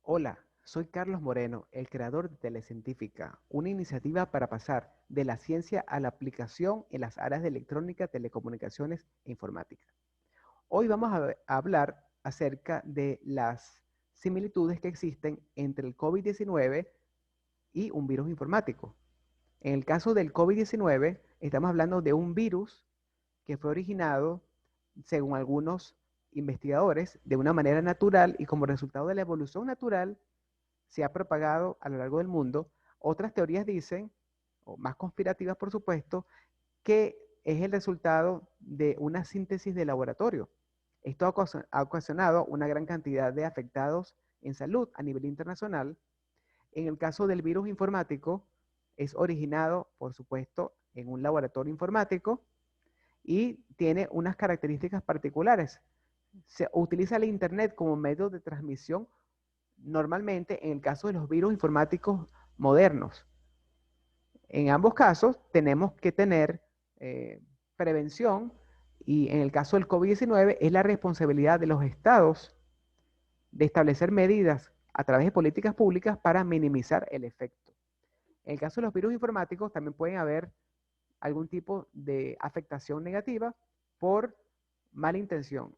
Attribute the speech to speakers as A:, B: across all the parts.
A: Hola, soy Carlos Moreno, el creador de Telecientífica, una iniciativa para pasar de la ciencia a la aplicación en las áreas de electrónica, telecomunicaciones e informática. Hoy vamos a hablar acerca de las similitudes que existen entre el COVID-19 y un virus informático. En el caso del COVID-19, estamos hablando de un virus que fue originado, según algunos investigadores, de una manera natural y como resultado de la evolución natural se ha propagado a lo largo del mundo. Otras teorías dicen, o más conspirativas por supuesto, que es el resultado de una síntesis de laboratorio. Esto ha ocasionado una gran cantidad de afectados en salud a nivel internacional. En el caso del virus informático, es originado, por supuesto, en un laboratorio informático y tiene unas características particulares. Se utiliza el Internet como medio de transmisión normalmente en el caso de los virus informáticos modernos. En ambos casos tenemos que tener prevención y en el caso del COVID-19 es la responsabilidad de los estados de establecer medidas a través de políticas públicas para minimizar el efecto. En el caso de los virus informáticos también pueden haber algún tipo de afectación negativa por mala intención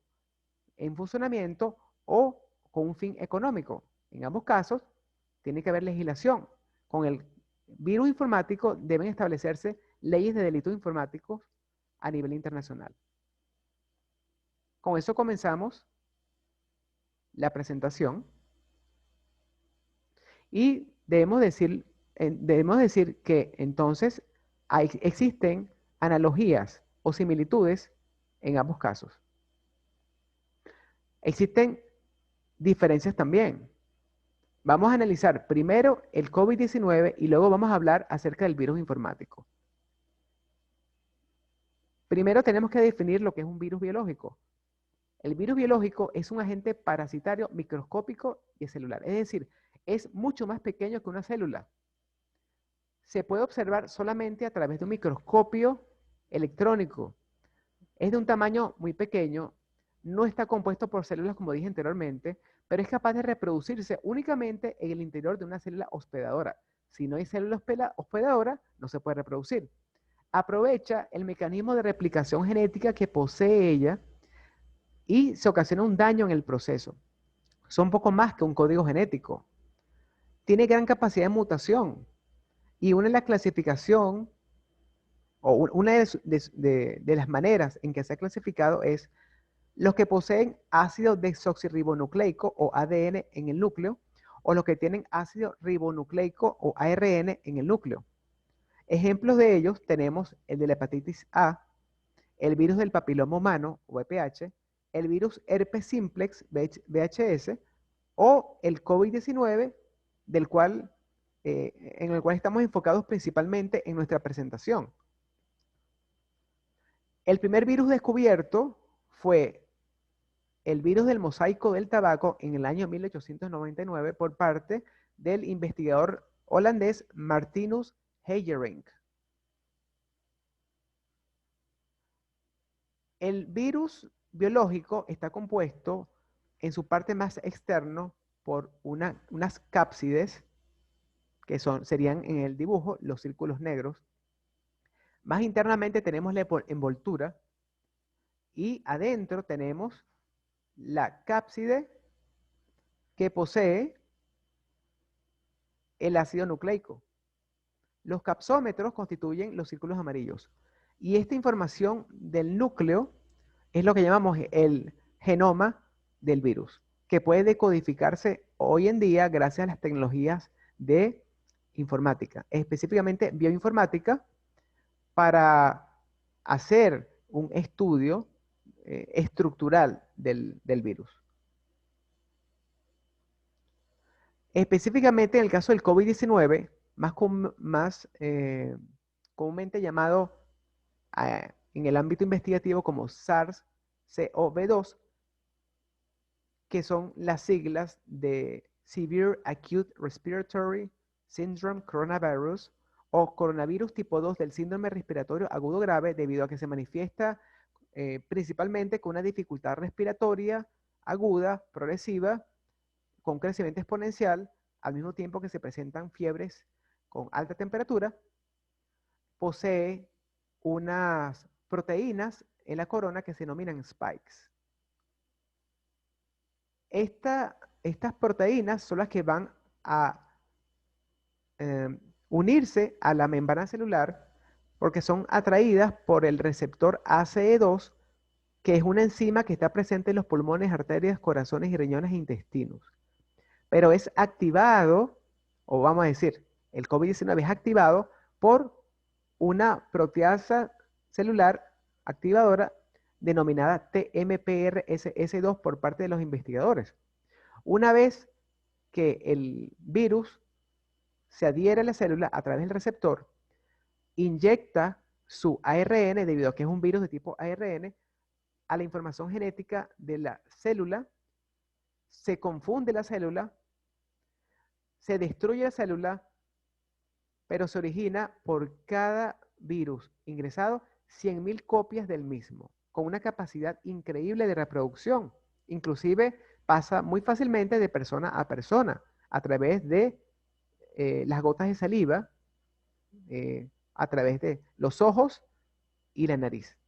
A: en funcionamiento o con un fin económico. En ambos casos, tiene que haber legislación. Con el virus informático deben establecerse leyes de delitos informáticos a nivel internacional. Con eso comenzamos la presentación y debemos decir que entonces existen analogías o similitudes en ambos casos. Existen diferencias también. Vamos a analizar primero el COVID-19 y luego vamos a hablar acerca del virus informático. Primero tenemos que definir lo que es un virus biológico. El virus biológico es un agente parasitario microscópico y celular, es decir, es mucho más pequeño que una célula. Se puede observar solamente a través de un microscopio electrónico. Es de un tamaño muy pequeño, no está compuesto por células como dije anteriormente, pero es capaz de reproducirse únicamente en el interior de una célula hospedadora. Si no hay célula hospedadora, no se puede reproducir. Aprovecha el mecanismo de replicación genética que posee ella y se ocasiona un daño en el proceso. Son poco más que un código genético. Tiene gran capacidad de mutación y una de la clasificación o una de las maneras en que se ha clasificado es los que poseen ácido desoxirribonucleico o ADN en el núcleo o los que tienen ácido ribonucleico o ARN en el núcleo. Ejemplos de ellos tenemos el de la hepatitis A, el virus del papiloma humano o VPH, el virus herpes simplex VHS o el COVID-19 del cual, en el cual estamos enfocados principalmente en nuestra presentación. El primer virus descubierto fue el virus del mosaico del tabaco en el año 1899 por parte del investigador holandés Martinus Heijerink. El virus biológico está compuesto en su parte más externo por unas cápsides que serían en el dibujo los círculos negros. Más internamente tenemos la envoltura y adentro tenemos la cápside que posee el ácido nucleico. Los capsómetros constituyen los círculos amarillos. Y esta información del núcleo es lo que llamamos el genoma del virus, que puede decodificarse hoy en día gracias a las tecnologías de informática, específicamente bioinformática, para hacer un estudio estructural del virus. Específicamente en el caso del COVID-19, más comúnmente llamado en el ámbito investigativo como SARS-CoV-2, que son las siglas de Severe Acute Respiratory Syndrome Coronavirus o coronavirus tipo 2 del síndrome respiratorio agudo grave, debido a que se manifiesta principalmente con una dificultad respiratoria aguda, progresiva, con crecimiento exponencial al mismo tiempo que se presentan fiebres con alta temperatura. Posee unas proteínas en la corona que se denominan spikes. Estas proteínas son las que van a unirse a la membrana celular porque son atraídas por el receptor ACE2, que es una enzima que está presente en los pulmones, arterias, corazones y riñones e intestinos. Pero es activado, o vamos a decir, el COVID-19 es activado por una proteasa celular activadora denominada TMPRSS2 por parte de los investigadores. Una vez que el virus se adhiere a la célula a través del receptor, inyecta su ARN, debido a que es un virus de tipo ARN, a la información genética de la célula, se confunde la célula, se destruye la célula, pero se origina por cada virus ingresado 100.000 copias del mismo, con una capacidad increíble de reproducción. Inclusive pasa muy fácilmente de persona a persona a través de las gotas de saliva, a través de los ojos y la nariz.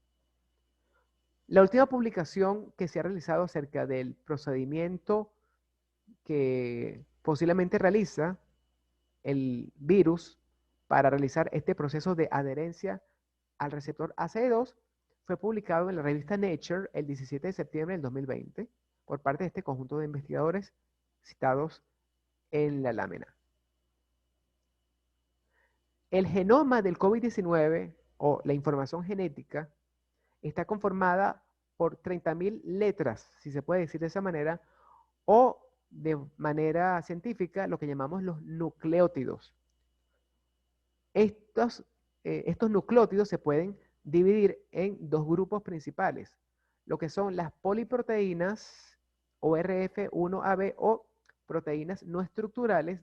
A: La última publicación que se ha realizado acerca del procedimiento que posiblemente realiza el virus para realizar este proceso de adherencia al receptor ACE2 fue publicado en la revista Nature el 17 de septiembre del 2020 por parte de este conjunto de investigadores citados en la lámina. El genoma del COVID-19 o la información genética está conformada por 30.000 letras, si se puede decir de esa manera, o de manera científica lo que llamamos los nucleótidos. Estos nucleótidos se pueden dividir en dos grupos principales, lo que son las poliproteínas ORF1AB o proteínas no estructurales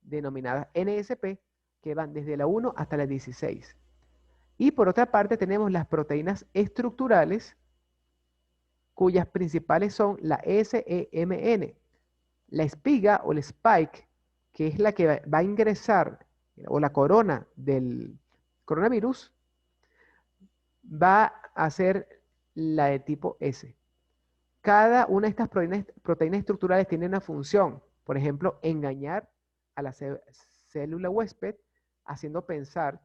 A: denominadas NSP, que van desde la 1 hasta la 16. Y por otra parte tenemos las proteínas estructurales, cuyas principales son la SEMN, la espiga o el spike, que es la que va a ingresar, o la corona del coronavirus, va a ser la de tipo S. Cada una de estas proteínas estructurales tiene una función. Por ejemplo, engañar a la célula huésped, haciendo pensar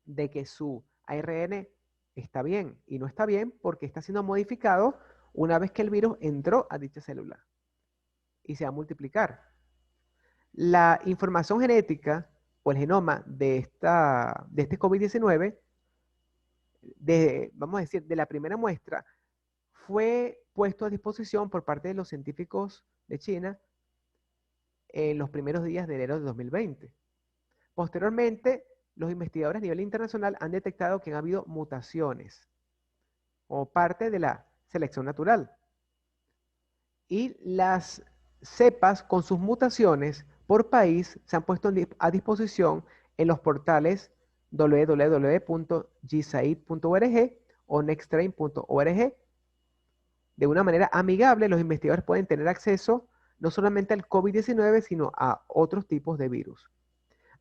A: de que su ARN está bien y no está bien porque está siendo modificado una vez que el virus entró a dicha célula y se va a multiplicar. La información genética o el genoma de este COVID-19, vamos a decir, de la primera muestra, fue puesto a disposición por parte de los científicos de China en los primeros días de enero de 2020. Posteriormente, los investigadores a nivel internacional han detectado que han habido mutaciones como parte de la selección natural. Y las cepas con sus mutaciones por país se han puesto a disposición en los portales www.gsaid.org o nextstrain.org. De una manera amigable, los investigadores pueden tener acceso no solamente al COVID-19, sino a otros tipos de virus.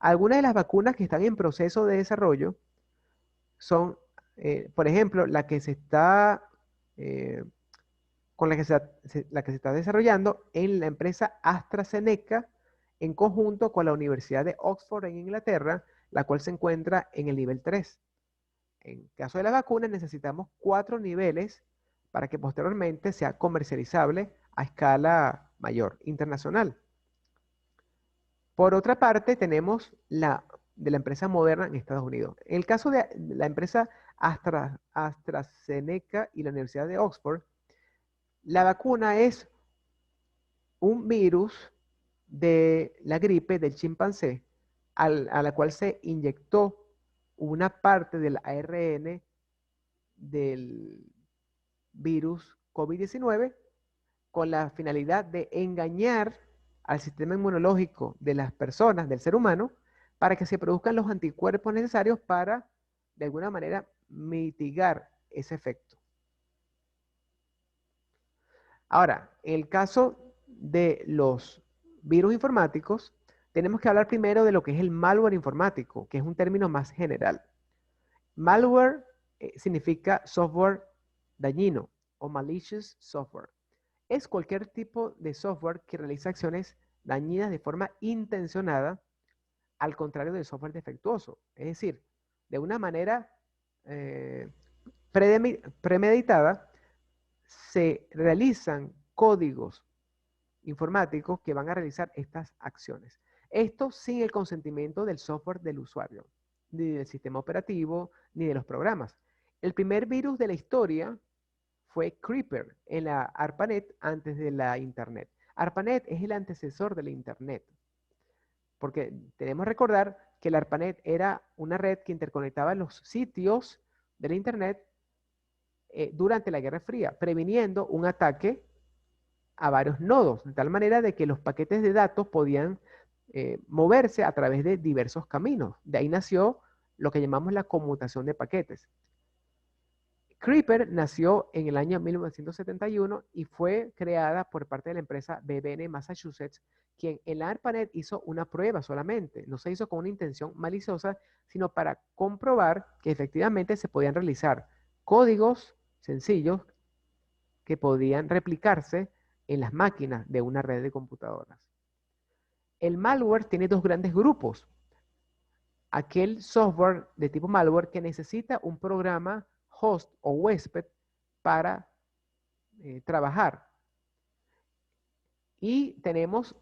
A: Algunas de las vacunas que están en proceso de desarrollo son, por ejemplo, la que se está desarrollando en la empresa AstraZeneca en conjunto con la Universidad de Oxford en Inglaterra, la cual se encuentra en el nivel 3. En caso de la vacuna necesitamos 4 niveles para que posteriormente sea comercializable a escala mayor, internacional. Por otra parte, tenemos de la empresa Moderna en Estados Unidos. En el caso de la empresa AstraZeneca y la Universidad de Oxford, la vacuna es un virus de la gripe del chimpancé a la cual se inyectó una parte del ARN del virus COVID-19 con la finalidad de engañar al sistema inmunológico de las personas, del ser humano, para que se produzcan los anticuerpos necesarios para, de alguna manera, mitigar ese efecto. Ahora, en el caso de los virus informáticos, tenemos que hablar primero de lo que es el malware informático, que es un término más general. Malware significa software dañino o malicious software. Es cualquier tipo de software que realiza acciones dañinas de forma intencionada, al contrario del software defectuoso. Es decir, de una manera premeditada, se realizan códigos informáticos que van a realizar estas acciones. Esto sin el consentimiento del software del usuario, ni del sistema operativo, ni de los programas. El primer virus de la historia fue Creeper en la ARPANET antes de la Internet. ARPANET es el antecesor de la Internet, porque debemos recordar que la ARPANET era una red que interconectaba los sitios de la Internet durante la Guerra Fría, previniendo un ataque a varios nodos, de tal manera de que los paquetes de datos podían moverse a través de diversos caminos. De ahí nació lo que llamamos la conmutación de paquetes. Creeper nació en el año 1971 y fue creada por parte de la empresa BBN Massachusetts, quien en la ARPANET hizo una prueba solamente. No se hizo con una intención maliciosa, sino para comprobar que efectivamente se podían realizar códigos sencillos que podían replicarse en las máquinas de una red de computadoras. El malware tiene dos grandes grupos. Aquel software de tipo malware que necesita un programa host o huésped para trabajar. Y tenemos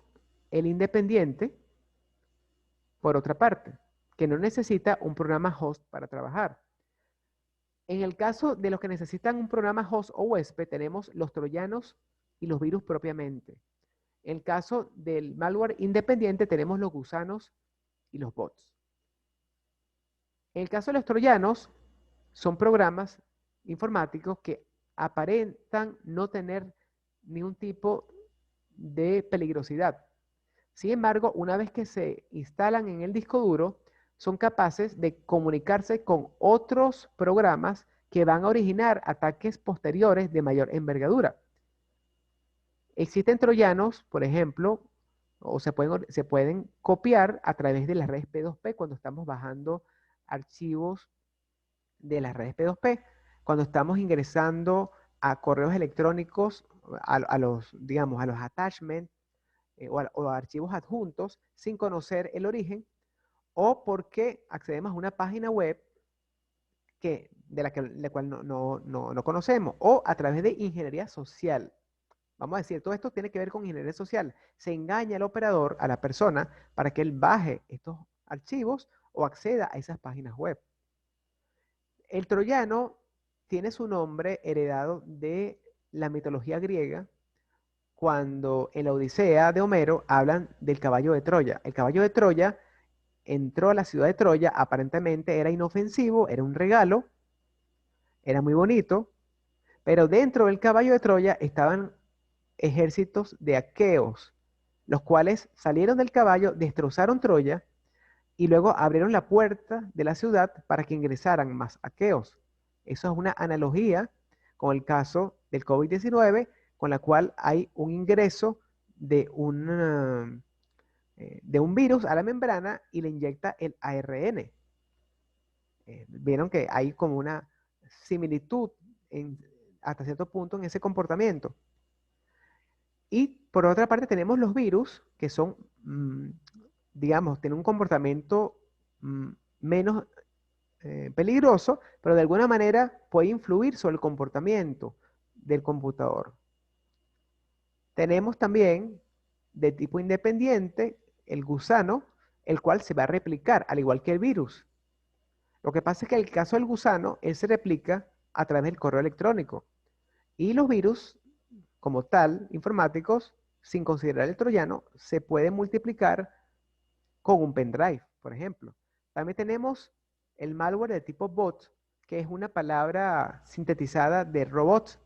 A: el independiente, por otra parte, que no necesita un programa host para trabajar. En el caso de los que necesitan un programa host o huésped, tenemos los troyanos y los virus propiamente. En el caso del malware independiente, tenemos los gusanos y los bots. En el caso de los troyanos, son programas informáticos que aparentan no tener ningún tipo de peligrosidad. Sin embargo, una vez que se instalan en el disco duro, son capaces de comunicarse con otros programas que van a originar ataques posteriores de mayor envergadura. Existen troyanos, por ejemplo, o se pueden copiar a través de las redes P2P cuando estamos bajando archivos de las redes P2P, cuando estamos ingresando a correos electrónicos, digamos, a los attachments o a archivos adjuntos sin conocer el origen, o porque accedemos a una página web de la cual no conocemos, o a través de ingeniería social. Vamos a decir, todo esto tiene que ver con ingeniería social. Se engaña al operador, a la persona, para que él baje estos archivos o acceda a esas páginas web. El troyano tiene su nombre heredado de la mitología griega, cuando en la Odisea de Homero hablan del caballo de Troya. El caballo de Troya entró a la ciudad de Troya, aparentemente era inofensivo, era un regalo, era muy bonito, pero dentro del caballo de Troya estaban ejércitos de aqueos, los cuales salieron del caballo, destrozaron Troya y luego abrieron la puerta de la ciudad para que ingresaran más aqueos. Eso es una analogía con el caso del COVID-19, con la cual hay un ingreso de un virus a la membrana y le inyecta el ARN. Vieron que hay como una similitud hasta cierto punto en ese comportamiento. Y por otra parte tenemos los virus que son, digamos, tienen un comportamiento menos peligroso, pero de alguna manera puede influir sobre el comportamiento del computador. Tenemos también de tipo independiente el gusano, el cual se va a replicar, al igual que el virus. Lo que pasa es que en el caso del gusano, él se replica a través del correo electrónico. Y los virus, como tal, informáticos, sin considerar el troyano, se pueden multiplicar con un pendrive, por ejemplo. También tenemos el malware de tipo bot, que es una palabra sintetizada de robots.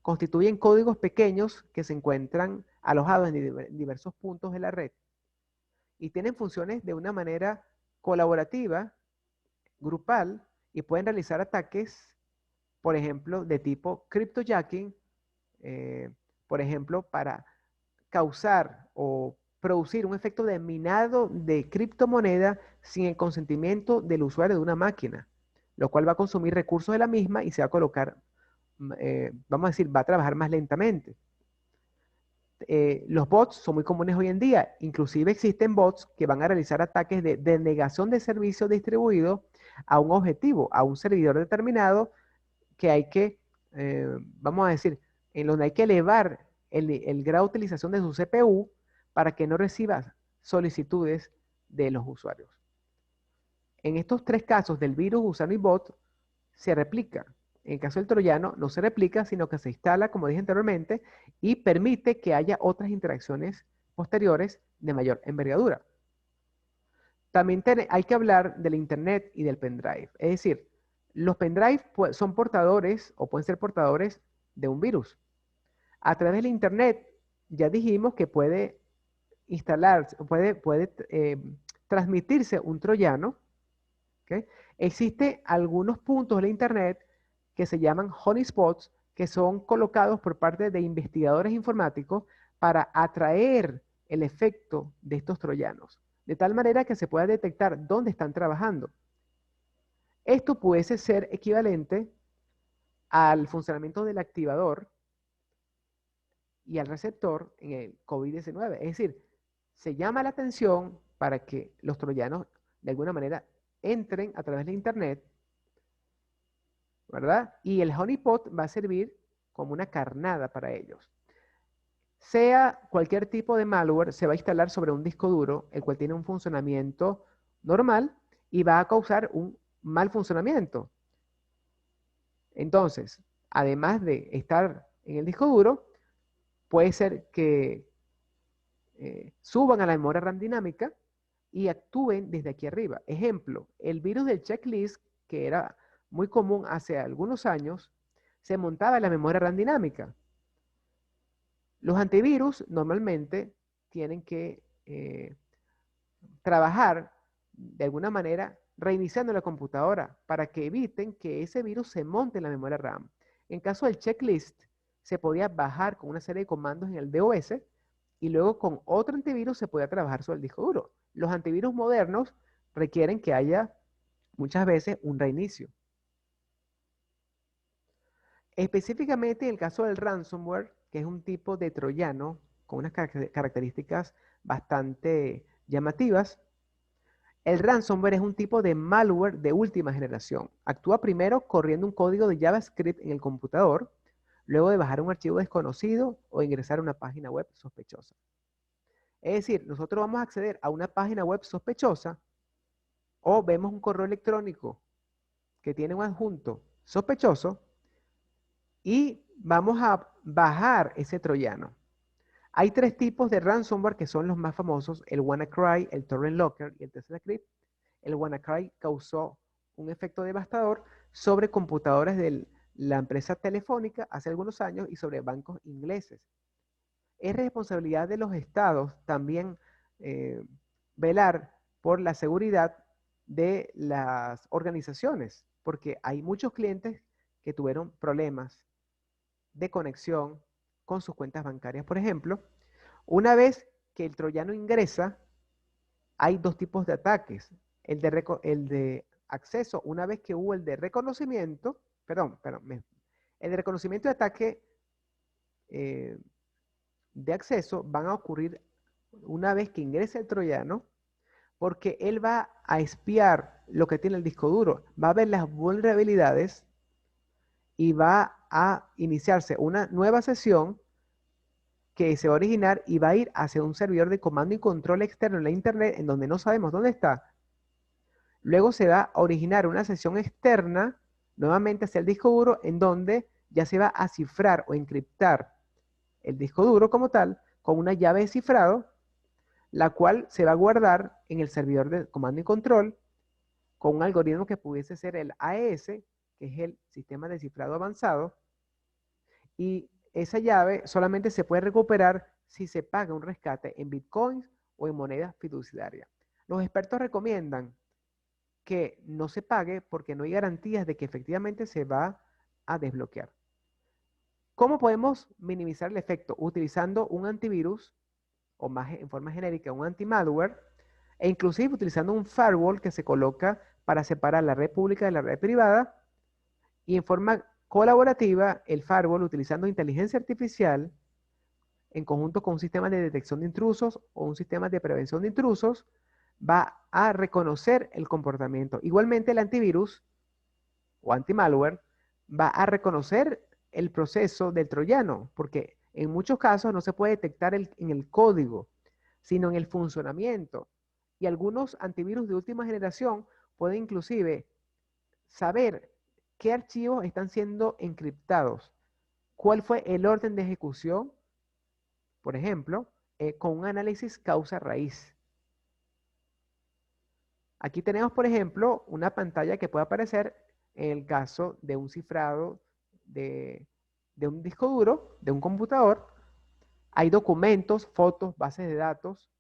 A: Constituyen códigos pequeños que se encuentran alojados en diversos puntos de la red y tienen funciones de una manera colaborativa, grupal, y pueden realizar ataques, por ejemplo, de tipo cryptojacking, por ejemplo, para causar o producir un efecto de minado de criptomoneda sin el consentimiento del usuario de una máquina, lo cual va a consumir recursos de la misma y se va a colocar, vamos a decir, va a trabajar más lentamente. Los bots son muy comunes hoy en día. Inclusive existen bots que van a realizar ataques de denegación de servicio distribuido a un objetivo, a un servidor determinado que hay que, vamos a decir, en donde hay que elevar el grado de utilización de su CPU para que no reciba solicitudes de los usuarios. En estos tres casos del virus, gusano y bot, se replica. En el caso del troyano, no se replica, sino que se instala, como dije anteriormente, y permite que haya otras interacciones posteriores de mayor envergadura. También hay que hablar del Internet y del pendrive. Es decir, los pendrive son portadores o pueden ser portadores de un virus. A través del Internet, ya dijimos que puede instalarse, puede transmitirse un troyano. ¿Okay? Existen algunos puntos de la Internet que se llaman hotspots, que son colocados por parte de investigadores informáticos para atraer el efecto de estos troyanos, de tal manera que se pueda detectar dónde están trabajando. Esto puede ser equivalente al funcionamiento del activador y al receptor en el COVID-19. Es decir, se llama la atención para que los troyanos de alguna manera entren a través de Internet, ¿verdad? Y el honeypot va a servir como una carnada para ellos. Sea cualquier tipo de malware, se va a instalar sobre un disco duro, el cual tiene un funcionamiento normal y va a causar un mal funcionamiento. Entonces, además de estar en el disco duro, puede ser que suban a la memoria RAM dinámica y actúen desde aquí arriba. Ejemplo, el virus del checklist, que era muy común hace algunos años, se montaba en la memoria RAM dinámica. Los antivirus normalmente tienen que trabajar de alguna manera reiniciando la computadora para que eviten que ese virus se monte en la memoria RAM. En caso del checklist, se podía bajar con una serie de comandos en el DOS y luego con otro antivirus se podía trabajar sobre el disco duro. Los antivirus modernos requieren que haya muchas veces un reinicio. Específicamente en el caso del ransomware, que es un tipo de troyano con unas características bastante llamativas, el ransomware es un tipo de malware de última generación. Actúa primero corriendo un código de JavaScript en el computador, luego de bajar un archivo desconocido o ingresar a una página web sospechosa. Es decir, nosotros vamos a acceder a una página web sospechosa o vemos un correo electrónico que tiene un adjunto sospechoso y vamos a bajar ese troyano. Hay tres tipos de ransomware que son los más famosos, el WannaCry, el Torrent Locker y el TeslaCrypt. El WannaCry causó un efecto devastador sobre computadoras de la empresa Telefónica hace algunos años y sobre bancos ingleses. Es responsabilidad de los estados también velar por la seguridad de las organizaciones, porque hay muchos clientes que tuvieron problemas de conexión con sus cuentas bancarias. Por ejemplo, una vez que el troyano ingresa, hay dos tipos de ataques. El de acceso, una vez que hubo el de reconocimiento, el de reconocimiento de ataque de acceso van a ocurrir una vez que ingrese el troyano, porque él va a espiar lo que tiene el disco duro, va a ver las vulnerabilidades y va a iniciarse una nueva sesión que se va a originar y va a ir hacia un servidor de comando y control externo en la internet en donde no sabemos dónde está. Luego se va a originar una sesión externa nuevamente hacia el disco duro en donde ya se va a cifrar o encriptar el disco duro como tal con una llave de cifrado, la cual se va a guardar en el servidor de comando y control con un algoritmo que pudiese ser el AES, que es el sistema de cifrado avanzado, y esa llave solamente se puede recuperar si se paga un rescate en bitcoins o en moneda fiduciaria. Los expertos recomiendan que no se pague porque no hay garantías de que efectivamente se va a desbloquear. ¿Cómo podemos minimizar el efecto? Utilizando un antivirus o más en forma genérica, un anti-malware, e inclusive utilizando un firewall que se coloca para separar la red pública de la red privada, y en forma colaborativa, el firewall, utilizando inteligencia artificial, en conjunto con un sistema de detección de intrusos o un sistema de prevención de intrusos, va a reconocer el comportamiento. Igualmente, el antivirus o anti-malware va a reconocer el proceso del troyano, porque en muchos casos no se puede detectar en el código, sino en el funcionamiento. Y algunos antivirus de última generación pueden inclusive saber qué archivos están siendo encriptados, cuál fue el orden de ejecución, por ejemplo, con un análisis causa-raíz. Aquí tenemos, por ejemplo, una pantalla que puede aparecer en el caso de un cifrado de, de un disco duro, de un computador. Hay documentos, fotos, bases de datos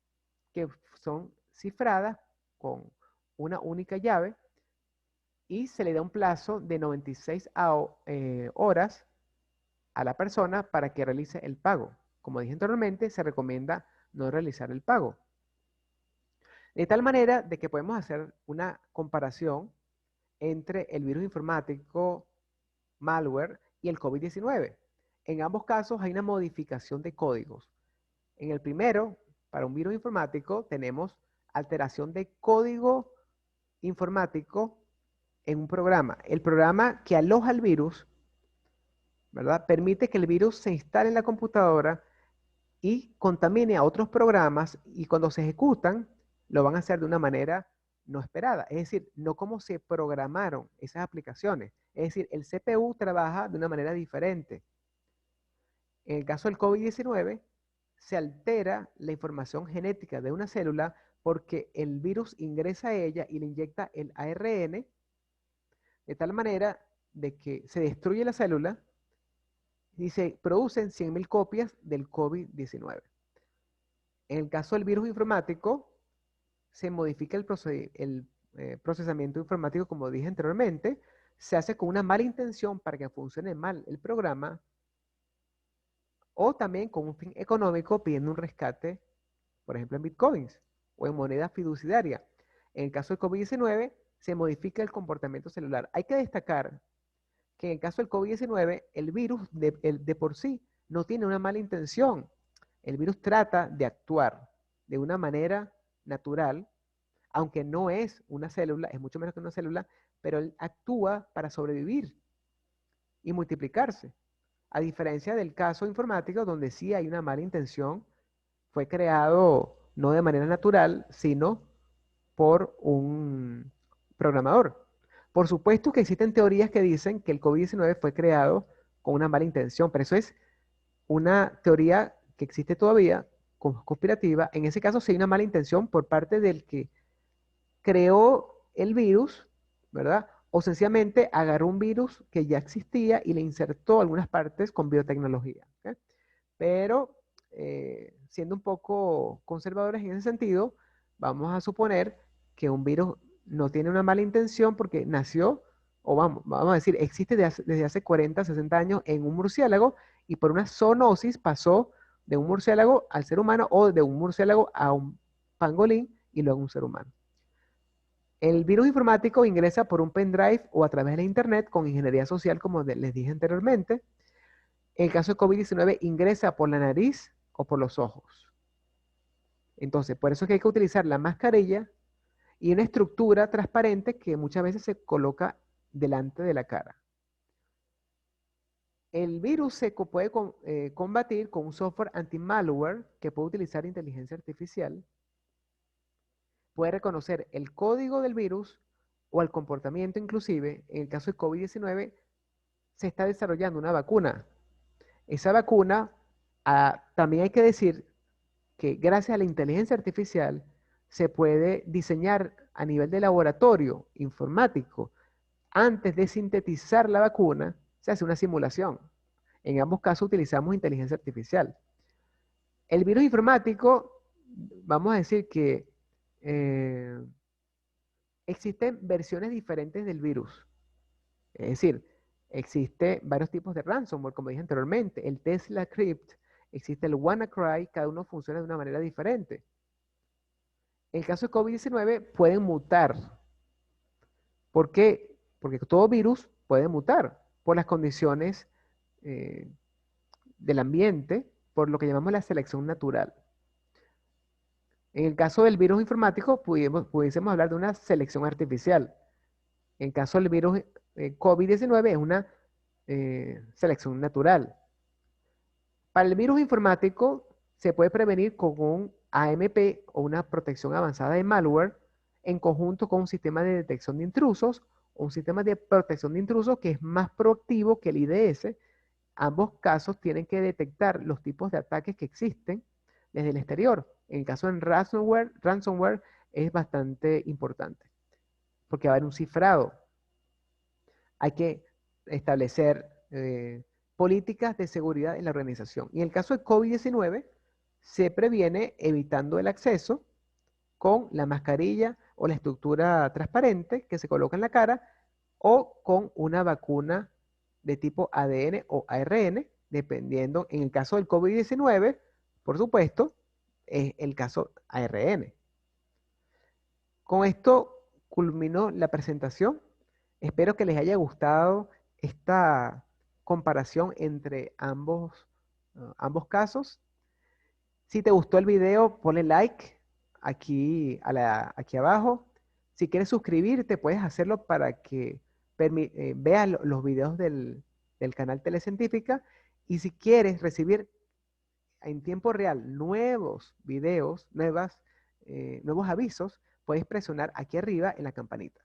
A: que son cifradas con una única llave y se le da un plazo de 96 horas a la persona para que realice el pago. Como dije anteriormente, se recomienda no realizar el pago. De tal manera de que podemos hacer una comparación entre el virus informático malware y el COVID-19. En ambos casos hay una modificación de códigos. En el primero, para un virus informático, tenemos alteración de código informático en un programa. El programa que aloja el virus, ¿verdad?, permite que el virus se instale en la computadora y contamine a otros programas, y cuando se ejecutan, lo van a hacer de una manera no esperada. Es decir, no como se programaron esas aplicaciones. Es decir, el CPU trabaja de una manera diferente. En el caso del COVID-19, se altera la información genética de una célula porque el virus ingresa a ella y le inyecta el ARN de tal manera de que se destruye la célula y se producen 100.000 copias del COVID-19. En el caso del virus informático, se modifica el procesamiento informático, como dije anteriormente, se hace con una mala intención para que funcione mal el programa, o también con un fin económico pidiendo un rescate, por ejemplo en bitcoins o en moneda fiduciaria. En el caso del COVID-19, se modifica el comportamiento celular. Hay que destacar que en el caso del COVID-19, el virus de por sí no tiene una mala intención. El virus trata de actuar de una manera natural, aunque no es una célula, es mucho menos que una célula, pero él actúa para sobrevivir y multiplicarse. A diferencia del caso informático, donde sí hay una mala intención, fue creado no de manera natural, sino por un programador. Por supuesto que existen teorías que dicen que el COVID-19 fue creado con una mala intención, pero eso es una teoría que existe todavía, conspirativa. En ese caso, sí hay una mala intención por parte del que creó el virus, ¿verdad? O sencillamente agarró un virus que ya existía y le insertó algunas partes con biotecnología. ¿Ok? Pero siendo un poco conservadores en ese sentido, vamos a suponer que un virus no tiene una mala intención porque nació, o vamos a decir, existe desde hace 40, 60 años en un murciélago, y por una zoonosis pasó de un murciélago al ser humano, o de un murciélago a un pangolín y luego a un ser humano. El virus informático ingresa por un pendrive o a través de la internet con ingeniería social, como les dije anteriormente. En el caso de COVID-19, ingresa por la nariz o por los ojos. Entonces, por eso es que hay que utilizar la mascarilla y una estructura transparente que muchas veces se coloca delante de la cara. El virus se puede combatir con un software anti-malware que puede utilizar inteligencia artificial. Puede reconocer el código del virus o el comportamiento. Inclusive, en el caso de COVID-19, se está desarrollando una vacuna. Esa vacuna, también hay que decir que gracias a la inteligencia artificial se puede diseñar a nivel de laboratorio informático. Antes de sintetizar la vacuna, se hace una simulación. En ambos casos utilizamos inteligencia artificial. El virus informático, vamos a decir que eh, existen versiones diferentes del virus. Es decir, existen varios tipos de ransomware, como dije anteriormente. El Tesla Crypt existe el WannaCry, cada uno funciona de una manera diferente. En el caso de COVID-19 pueden mutar. ¿Por qué? Porque todo virus puede mutar por las condiciones eh, del ambiente, por lo que llamamos la selección natural. En el caso del virus informático, pudiésemos hablar de una selección artificial. En el caso del virus COVID-19 es una selección natural. Para el virus informático se puede prevenir con un AMP o una protección avanzada de malware en conjunto con un sistema de detección de intrusos o un sistema de protección de intrusos que es más proactivo que el IDS. Ambos casos tienen que detectar los tipos de ataques que existen desde el exterior. En el caso de ransomware es bastante importante porque va a haber un cifrado. Hay que establecer políticas de seguridad en la organización. Y en el caso de COVID-19, se previene evitando el acceso con la mascarilla o la estructura transparente que se coloca en la cara o con una vacuna de tipo ADN o ARN, dependiendo, en el caso del COVID-19, por supuesto, es el caso ARN. Con esto culminó la presentación. Espero que les haya gustado esta comparación entre ambos casos. Si te gustó el video, ponle like aquí, aquí abajo. Si quieres suscribirte, puedes hacerlo para que veas los videos del canal Telecientífica. Y si quieres recibir en tiempo real nuevos videos, nuevos avisos, puedes presionar aquí arriba en la campanita.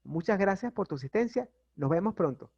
A: Muchas gracias por tu asistencia. Nos vemos pronto.